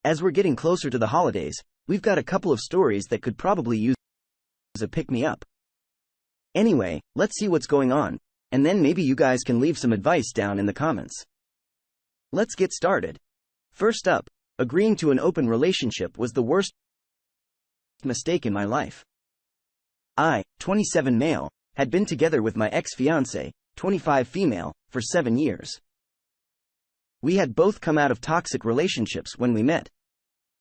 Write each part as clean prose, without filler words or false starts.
As we're getting closer to the holidays, we've got a couple of stories that could probably use a pick-me-up. Anyway, let's see what's going on, and then maybe you guys can leave some advice down in the comments. Let's get started. First up, agreeing to an open relationship was the worst mistake in my life. I, 27 male, had been together with my ex-fiancée, 25 female, for 7 years. We had both come out of toxic relationships when we met.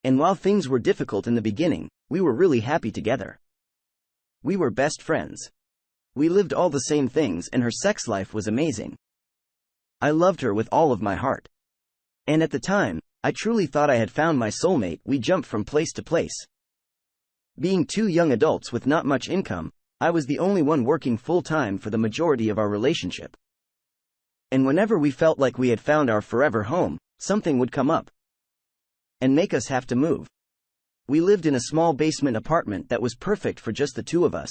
And while things were difficult in the beginning, we were really happy together. We were best friends. We lived all the same things and her sex life was amazing. I loved her with all of my heart. And at the time, I truly thought I had found my soulmate. We jumped from place to place. Being two young adults with not much income, I was the only one working full-time for the majority of our relationship. And whenever we felt like we had found our forever home, something would come up and make us have to move. We lived in a small basement apartment that was perfect for just the two of us.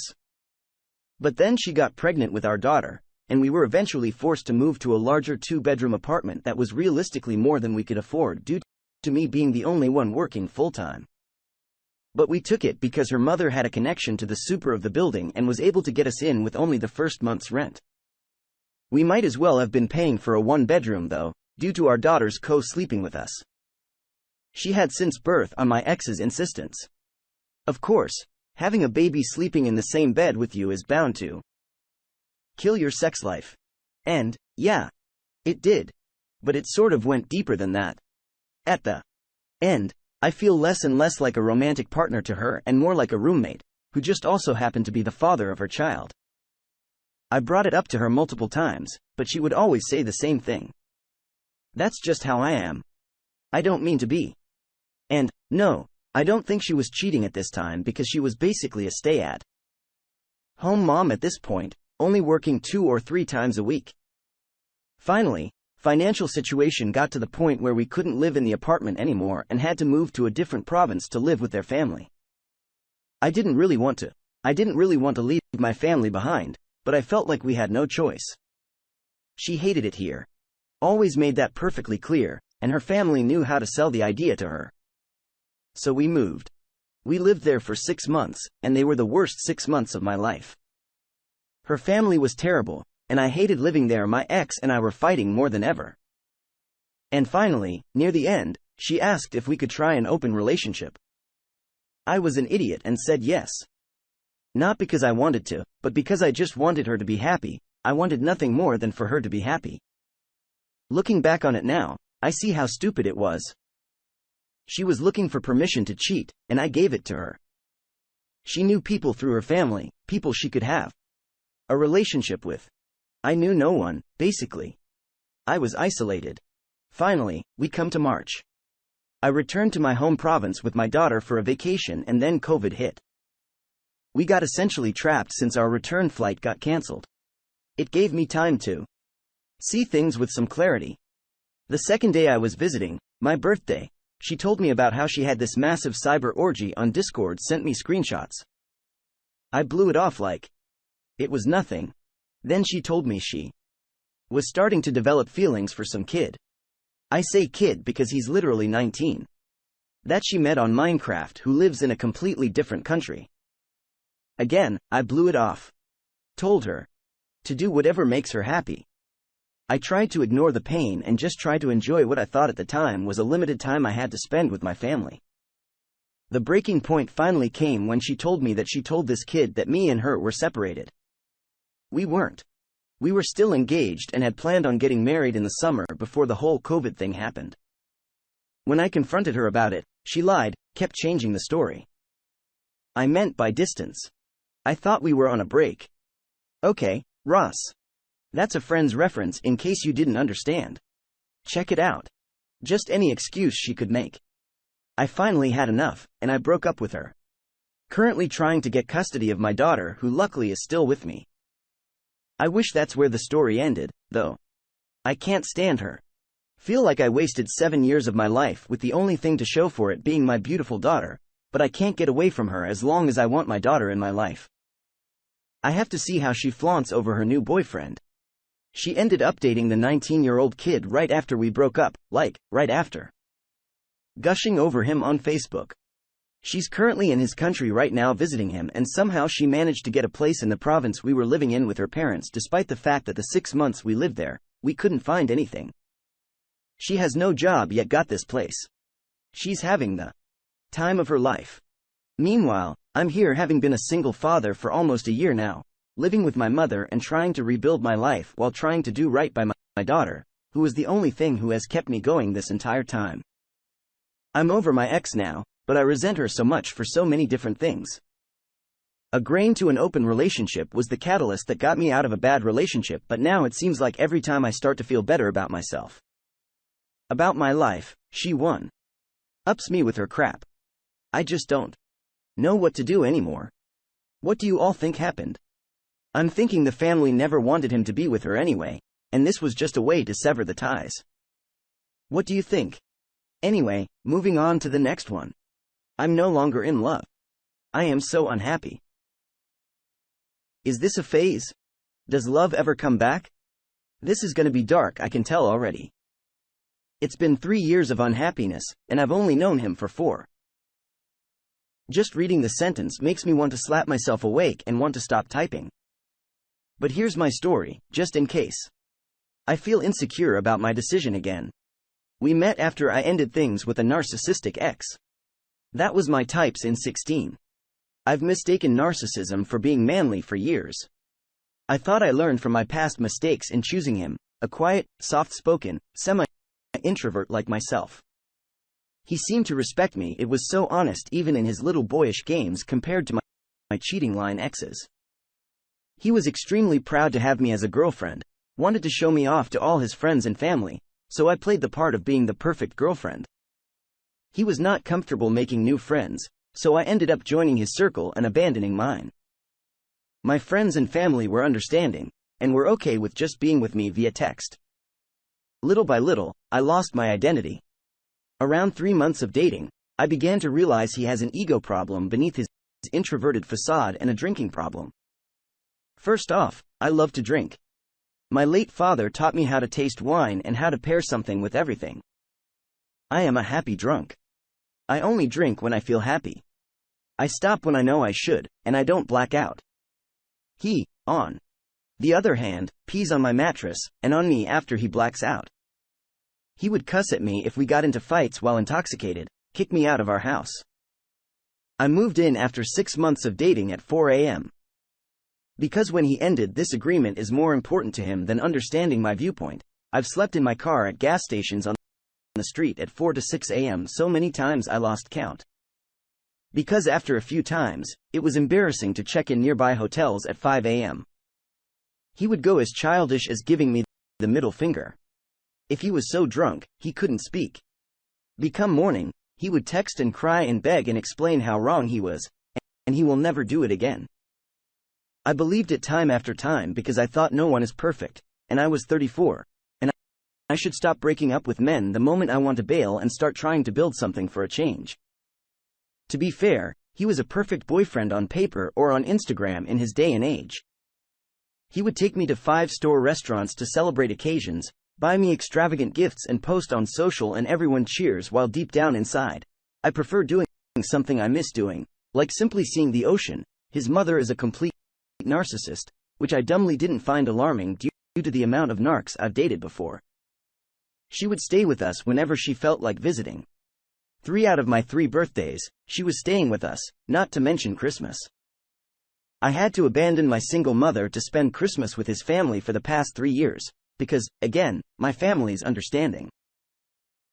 But then she got pregnant with our daughter, and we were eventually forced to move to a larger 2-bedroom apartment that was realistically more than we could afford due to me being the only one working full-time. But we took it because her mother had a connection to the super of the building and was able to get us in with only the first month's rent. We might as well have been paying for a 1-bedroom though, due to our daughter's co-sleeping with us. She had since birth on my ex's insistence. Of course, having a baby sleeping in the same bed with you is bound to kill your sex life. And, yeah, it did. But it sort of went deeper than that. At the end, I feel less and less like a romantic partner to her and more like a roommate, who just also happened to be the father of her child. I brought it up to her multiple times, but she would always say the same thing. That's just how I am. I don't mean to be. And, no, I don't think she was cheating at this time because she was basically a stay-at-home mom at this point, only working 2 or 3 times a week. Finally, financial situation got to the point where we couldn't live in the apartment anymore and had to move to a different province to live with their family. I didn't really want to leave my family behind, but I felt like we had no choice. She hated it here. Always made that perfectly clear, and her family knew how to sell the idea to her. So we moved. We lived there for 6 months, and they were the worst 6 months of my life. Her family was terrible, and I hated living there. My ex and I were fighting more than ever. And finally, near the end, she asked if we could try an open relationship. I was an idiot and said yes. Not because I wanted to, but because I just wanted her to be happy. I wanted nothing more than for her to be happy. Looking back on it now, I see how stupid it was. She was looking for permission to cheat, and I gave it to her. She knew people through her family, people she could have a relationship with. I knew no one, basically. I was isolated. Finally, we come to March. I returned to my home province with my daughter for a vacation and then COVID hit. We got essentially trapped since our return flight got cancelled. It gave me time to see things with some clarity. The second day I was visiting, my birthday, she told me about how she had this massive cyber orgy on Discord, sent me screenshots. I blew it off like it was nothing. Then she told me she was starting to develop feelings for some kid. I say kid because he's literally 19. That she met on Minecraft, who lives in a completely different country. Again, I blew it off. Told her to do whatever makes her happy. I tried to ignore the pain and just try to enjoy what I thought at the time was a limited time I had to spend with my family. The breaking point finally came when she told me that she told this kid that me and her were separated. We weren't. We were still engaged and had planned on getting married in the summer before the whole COVID thing happened. When I confronted her about it, she lied, kept changing the story. I meant by distance. I thought we were on a break. Okay, Ross. That's a Friends reference in case you didn't understand. Check it out. Just any excuse she could make. I finally had enough, and I broke up with her. Currently trying to get custody of my daughter, who luckily is still with me. I wish that's where the story ended, though. I can't stand her. Feel like I wasted 7 years of my life with the only thing to show for it being my beautiful daughter, but I can't get away from her as long as I want my daughter in my life. I have to see how she flaunts over her new boyfriend. She ended up dating the 19-year-old kid right after we broke up, like, right after. gushing over him on Facebook. She's currently in his country right now visiting him, and somehow she managed to get a place in the province we were living in with her parents, despite the fact that the 6 months we lived there, we couldn't find anything. She has no job yet got this place. She's having the time of her life. Meanwhile, I'm here having been a single father for almost a year now, living with my mother and trying to rebuild my life while trying to do right by my daughter, who is the only thing who has kept me going this entire time. I'm over my ex now, but I resent her so much for so many different things. Agreeing to an open relationship was the catalyst that got me out of a bad relationship, but now it seems like every time I start to feel better about myself, about my life, she ups me with her crap. I just don't know what to do anymore. What do you all think happened? I'm thinking the family never wanted him to be with her anyway, and this was just a way to sever the ties. What do you think? Anyway, moving on to the next one. I'm no longer in love. I am so unhappy. Is this a phase? Does love ever come back? This is gonna be dark, I can tell already. It's been 3 years of unhappiness, and I've only known him for 4. Just reading the sentence makes me want to slap myself awake and want to stop typing. But here's my story, just in case. I feel insecure about my decision again. We met after I ended things with a narcissistic ex. That was my types in 16. I've mistaken narcissism for being manly for years. I thought I learned from my past mistakes in choosing him, a quiet, soft-spoken, semi-introvert like myself. He seemed to respect me. It was so honest even in his little boyish games compared to my cheating line exes. He was extremely proud to have me as a girlfriend, wanted to show me off to all his friends and family, so I played the part of being the perfect girlfriend. He was not comfortable making new friends, so I ended up joining his circle and abandoning mine. My friends and family were understanding, and were okay with just being with me via text. Little by little, I lost my identity. Around 3 months of dating, I began to realize he has an ego problem beneath his introverted facade and a drinking problem. First off, I love to drink. My late father taught me how to taste wine and how to pair something with everything. I am a happy drunk. I only drink when I feel happy. I stop when I know I should, and I don't black out. He, on the other hand, pees on my mattress, and on me after he blacks out. He would cuss at me if we got into fights while intoxicated, kick me out of our house. I moved in after 6 months of dating at 4 a.m. Because when he ended, this agreement is more important to him than understanding my viewpoint. I've slept in my car at gas stations on the street at 4 to 6 a.m. so many times I lost count. Because after a few times, it was embarrassing to check in nearby hotels at 5 a.m. He would go as childish as giving me the middle finger. If he was so drunk, he couldn't speak. Become morning, he would text and cry and beg and explain how wrong he was, and he will never do it again. I believed it time after time because I thought no one is perfect, and I was 34, and I should stop breaking up with men the moment I want to bail and start trying to build something for a change. To be fair, he was a perfect boyfriend on paper or on Instagram in his day and age. He would take me to 5-star restaurants to celebrate occasions, buy me extravagant gifts and post on social, and everyone cheers while deep down inside, I prefer doing something I miss doing, like simply seeing the ocean. His mother is a complete narcissist, which I dumbly didn't find alarming due to the amount of narcs I've dated before. She would stay with us whenever she felt like visiting. 3 out of my 3 birthdays, she was staying with us, not to mention Christmas. I had to abandon my single mother to spend Christmas with his family for the past 3 years, because, again, my family's understanding.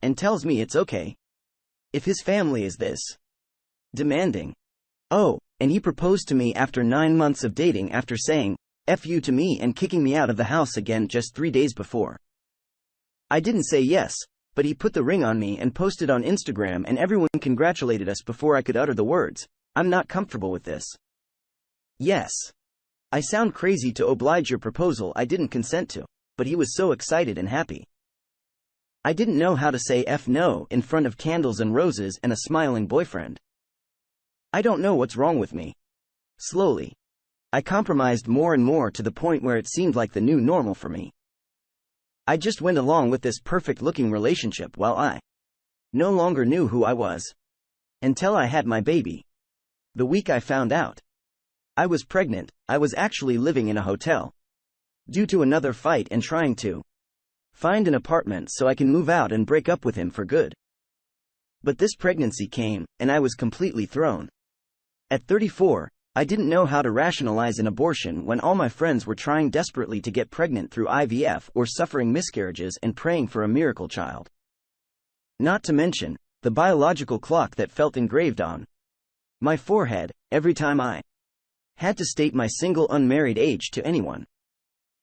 And tells me it's okay. If his family is this demanding. Oh, and he proposed to me after 9 months of dating after saying, F you to me and kicking me out of the house again just 3 days before. I didn't say yes, but he put the ring on me and posted on Instagram, and everyone congratulated us before I could utter the words, I'm not comfortable with this. Yes. I sound crazy to oblige your proposal I didn't consent to, but he was so excited and happy. I didn't know how to say F no in front of candles and roses and a smiling boyfriend. I don't know what's wrong with me. Slowly, I compromised more and more to the point where it seemed like the new normal for me. I just went along with this perfect-looking relationship while I no longer knew who I was. Until I had my baby. The week I found out I was pregnant, I was actually living in a hotel. Due to another fight and trying to find an apartment so I can move out and break up with him for good. But this pregnancy came, and I was completely thrown. At 34, I didn't know how to rationalize an abortion when all my friends were trying desperately to get pregnant through IVF or suffering miscarriages and praying for a miracle child. Not to mention the biological clock that felt engraved on my forehead every time I had to state my single unmarried age to anyone.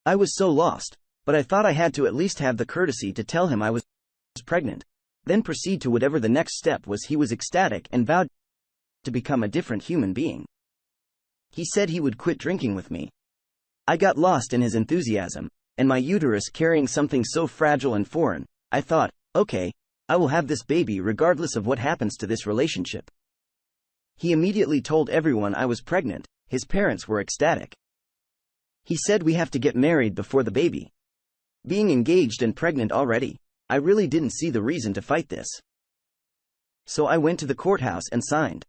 I was so lost, but I thought I had to at least have the courtesy to tell him I was pregnant, then proceed to whatever the next step was. He was ecstatic and vowed to become a different human being. He said he would quit drinking with me. I got lost in his enthusiasm, and my uterus carrying something so fragile and foreign, I thought, okay, I will have this baby regardless of what happens to this relationship. He immediately told everyone I was pregnant. His parents were ecstatic. He said we have to get married before the baby. Being engaged and pregnant already, I really didn't see the reason to fight this. So I went to the courthouse and signed.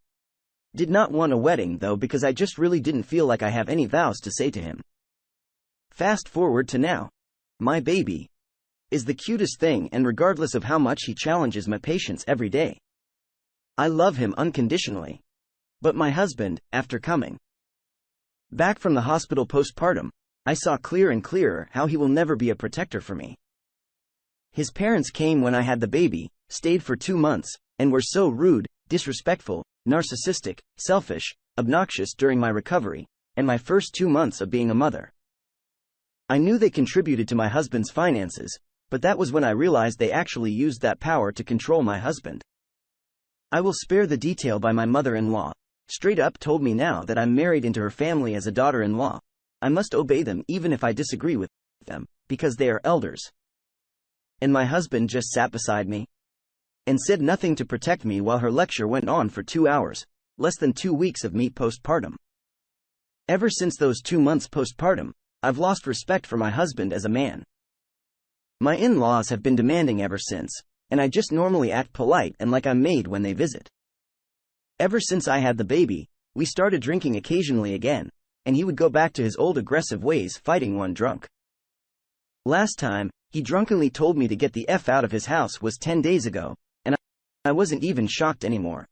Did not want a wedding though because I just really didn't feel like I have any vows to say to him. Fast forward to now. My baby is the cutest thing, and regardless of how much he challenges my patience every day, I love him unconditionally. But my husband, after coming back from the hospital postpartum, I saw clear and clearer how he will never be a protector for me. His parents came when I had the baby, stayed for 2 months, and were so rude, disrespectful, narcissistic, selfish, obnoxious during my recovery, and my first 2 months of being a mother. I knew they contributed to my husband's finances, but that was when I realized they actually used that power to control my husband. I will spare the detail by my mother-in-law. Straight up told me now that I'm married into her family as a daughter-in-law. I must obey them even if I disagree with them, because they are elders. And my husband just sat beside me and said nothing to protect me while her lecture went on for 2 hours, less than 2 weeks of me postpartum. Ever since those 2 months postpartum, I've lost respect for my husband as a man. My in-laws have been demanding ever since, and I just normally act polite and like I'm made when they visit. Ever since I had the baby, we started drinking occasionally again, and he would go back to his old aggressive ways, fighting when drunk. Last time he drunkenly told me to get the F out of his house was 10 days ago, and I wasn't even shocked anymore.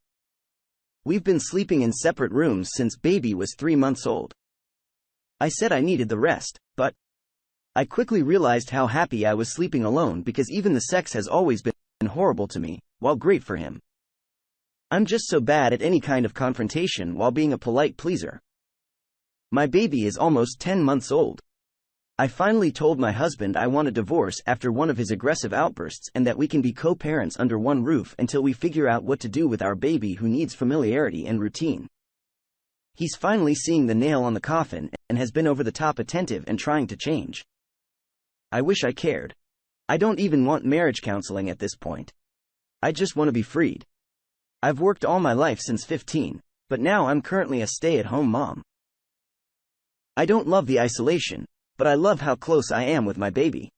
We've been sleeping in separate rooms since baby was 3 months old. I said I needed the rest, but I quickly realized how happy I was sleeping alone because even the sex has always been horrible to me, while great for him. I'm just so bad at any kind of confrontation while being a polite pleaser. My baby is almost 10 months old. I finally told my husband I want a divorce after one of his aggressive outbursts and that we can be co-parents under one roof until we figure out what to do with our baby who needs familiarity and routine. He's finally seeing the nail on the coffin and has been over the top attentive and trying to change. I wish I cared. I don't even want marriage counseling at this point. I just want to be freed. I've worked all my life since 15, but now I'm currently a stay-at-home mom. I don't love the isolation, but I love how close I am with my baby.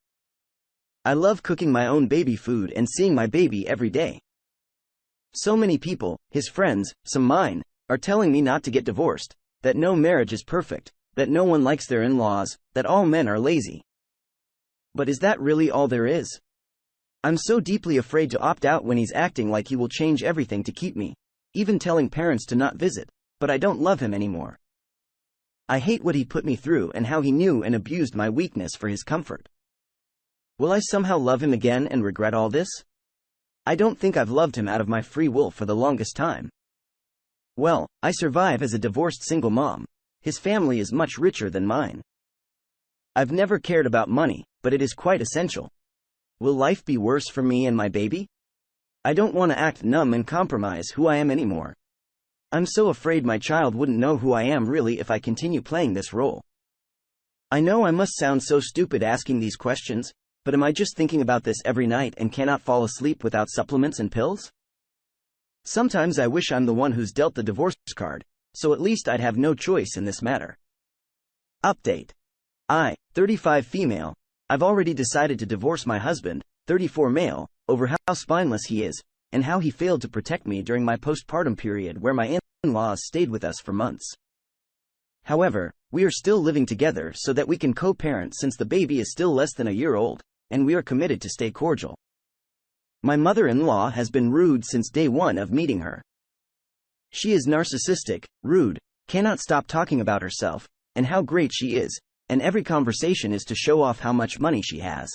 I love cooking my own baby food and seeing my baby every day. So many people, his friends, some mine, are telling me not to get divorced, that no marriage is perfect, that no one likes their in-laws, that all men are lazy. But is that really all there is? I'm so deeply afraid to opt out when he's acting like he will change everything to keep me, even telling parents to not visit, but I don't love him anymore. I hate what he put me through and how he knew and abused my weakness for his comfort. Will I somehow love him again and regret all this? I don't think I've loved him out of my free will for the longest time. Well, I survive as a divorced single mom. His family is much richer than mine. I've never cared about money, but it is quite essential. Will life be worse for me and my baby? I don't want to act numb and compromise who I am anymore. I'm so afraid my child wouldn't know who I am really if I continue playing this role. I know I must sound so stupid asking these questions, but am I just thinking about this every night and cannot fall asleep without supplements and pills? Sometimes I wish I'm the one who's dealt the divorce card, so at least I'd have no choice in this matter. Update. I, 35 female, I've already decided to divorce my husband, 34 male, over how spineless he is, and how he failed to protect me during my postpartum period where my in-laws stayed with us for months. However, we are still living together so that we can co-parent since the baby is still less than a year old, and we are committed to stay cordial. My mother-in-law has been rude since day one of meeting her. She is narcissistic, rude, cannot stop talking about herself, and how great she is, and every conversation is to show off how much money she has.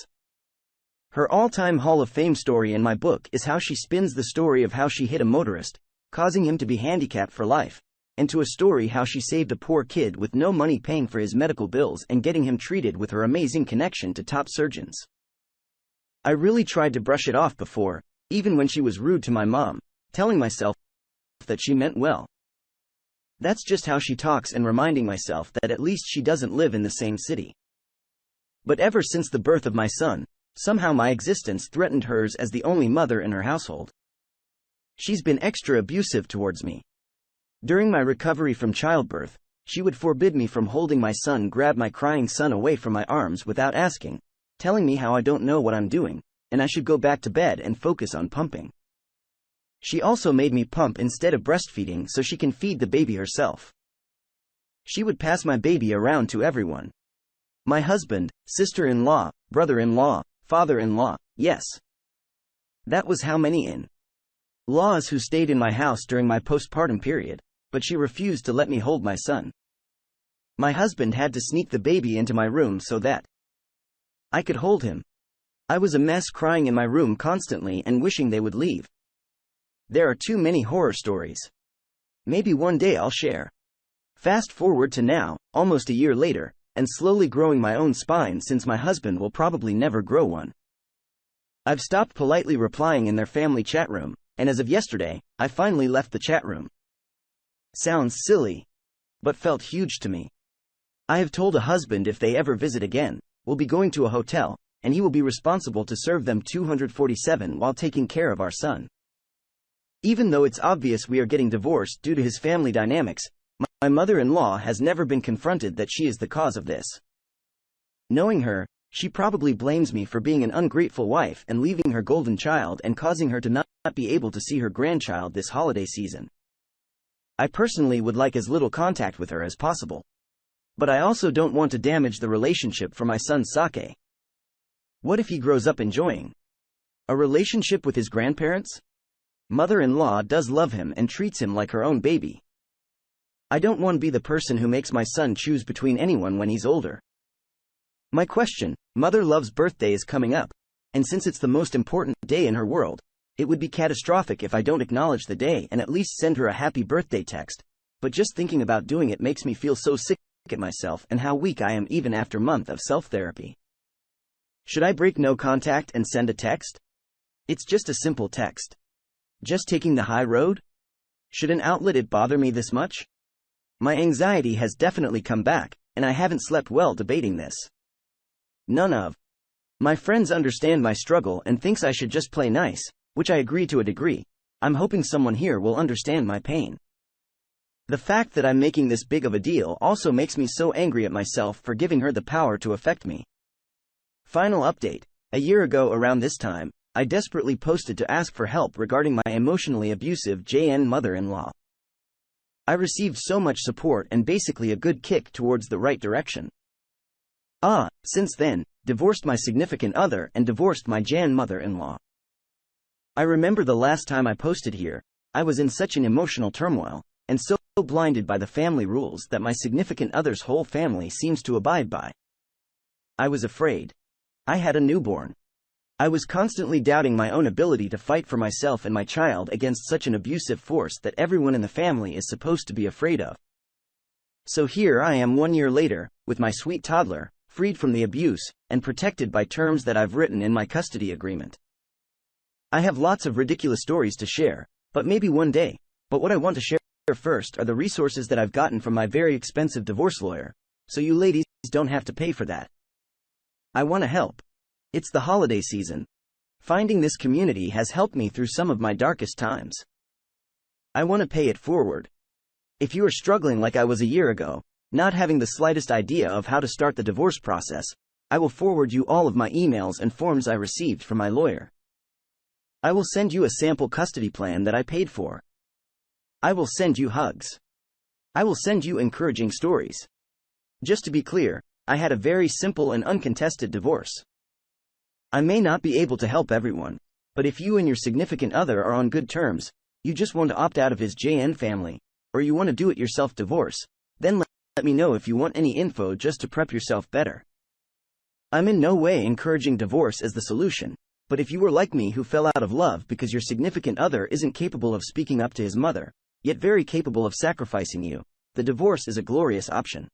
Her all-time Hall of Fame story in my book is how she spins the story of how she hit a motorist, causing him to be handicapped for life, and to a story how she saved a poor kid with no money paying for his medical bills and getting him treated with her amazing connection to top surgeons. I really tried to brush it off before, even when she was rude to my mom, telling myself that she meant well. That's just how she talks, and reminding myself that at least she doesn't live in the same city. But ever since the birth of my son, somehow my existence threatened hers as the only mother in her household. She's been extra abusive towards me. During my recovery from childbirth, she would forbid me from holding my son, grab my crying son away from my arms without asking, telling me how I don't know what I'm doing, and I should go back to bed and focus on pumping. She also made me pump instead of breastfeeding so she can feed the baby herself. She would pass my baby around to everyone. My husband, sister-in-law, brother-in-law, father-in-law, yes. That was how many in-laws who stayed in my house during my postpartum period, but she refused to let me hold my son. My husband had to sneak the baby into my room so that I could hold him. I was a mess, crying in my room constantly and wishing they would leave. There are too many horror stories. Maybe one day I'll share. Fast forward to now, almost a year later, and slowly growing my own spine since my husband will probably never grow one. I've stopped politely replying in their family chat room, and as of yesterday, I finally left the chat room. Sounds silly, but felt huge to me. I have told a husband if they ever visit again, we'll be going to a hotel, and he will be responsible to serve them 247 while taking care of our son. Even though it's obvious we are getting divorced due to his family dynamics, my mother-in-law has never been confronted that she is the cause of this. Knowing her, she probably blames me for being an ungrateful wife and leaving her golden child and causing her to not be able to see her grandchild this holiday season. I personally would like as little contact with her as possible. But I also don't want to damage the relationship for my son Sake. What if he grows up enjoying a relationship with his grandparents? Mother-in-law does love him and treats him like her own baby. I don't want to be the person who makes my son choose between anyone when he's older. My question: Mother Love's birthday is coming up, and since it's the most important day in her world, it would be catastrophic if I don't acknowledge the day and at least send her a happy birthday text, but just thinking about doing it makes me feel so sick at myself and how weak I am even after a month of self-therapy. Should I break no contact and send a text? It's just a simple text. Just taking the high road? Should an outlet it bother me this much? My anxiety has definitely come back, and I haven't slept well debating this. None of my friends understand my struggle and thinks I should just play nice, which I agree to a degree. I'm hoping someone here will understand my pain. The fact that I'm making this big of a deal also makes me so angry at myself for giving her the power to affect me. Final update: a year ago around this time, I desperately posted to ask for help regarding my emotionally abusive JN mother-in-law. I received so much support and basically a good kick towards the right direction. Since then, divorced my significant other and divorced my Jan mother-in-law. I remember the last time I posted here, I was in such an emotional turmoil, and so blinded by the family rules that my significant other's whole family seems to abide by. I was afraid. I had a newborn. I was constantly doubting my own ability to fight for myself and my child against such an abusive force that everyone in the family is supposed to be afraid of. So here I am 1 year later, with my sweet toddler, freed from the abuse, and protected by terms that I've written in my custody agreement. I have lots of ridiculous stories to share, but maybe one day. But what I want to share first are the resources that I've gotten from my very expensive divorce lawyer, so you ladies don't have to pay for that. I want to help. It's the holiday season. Finding this community has helped me through some of my darkest times. I want to pay it forward. If you are struggling like I was a year ago, not having the slightest idea of how to start the divorce process, I will forward you all of my emails and forms I received from my lawyer. I will send you a sample custody plan that I paid for. I will send you hugs. I will send you encouraging stories. Just to be clear, I had a very simple and uncontested divorce. I may not be able to help everyone, but if you and your significant other are on good terms, you just want to opt out of his JN family, or you want to do it yourself divorce, then let me know if you want any info just to prep yourself better. I'm in no way encouraging divorce as the solution, but if you were like me who fell out of love because your significant other isn't capable of speaking up to his mother, yet very capable of sacrificing you, the divorce is a glorious option.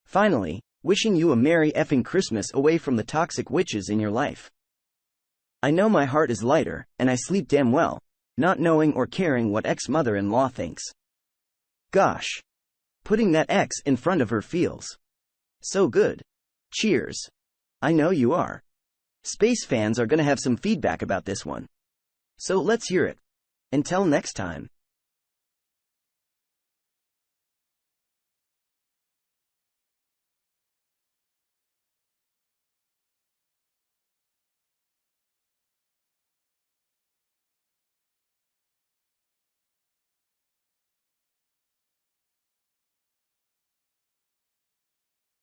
Finally, wishing you a Merry effing Christmas away from the toxic witches in your life. I know my heart is lighter, and I sleep damn well, not knowing or caring what ex-mother-in-law thinks. Gosh. Putting that X in front of her feels so good. Cheers. I know you are. Space fans are gonna have some feedback about this one. So let's hear it. Until next time.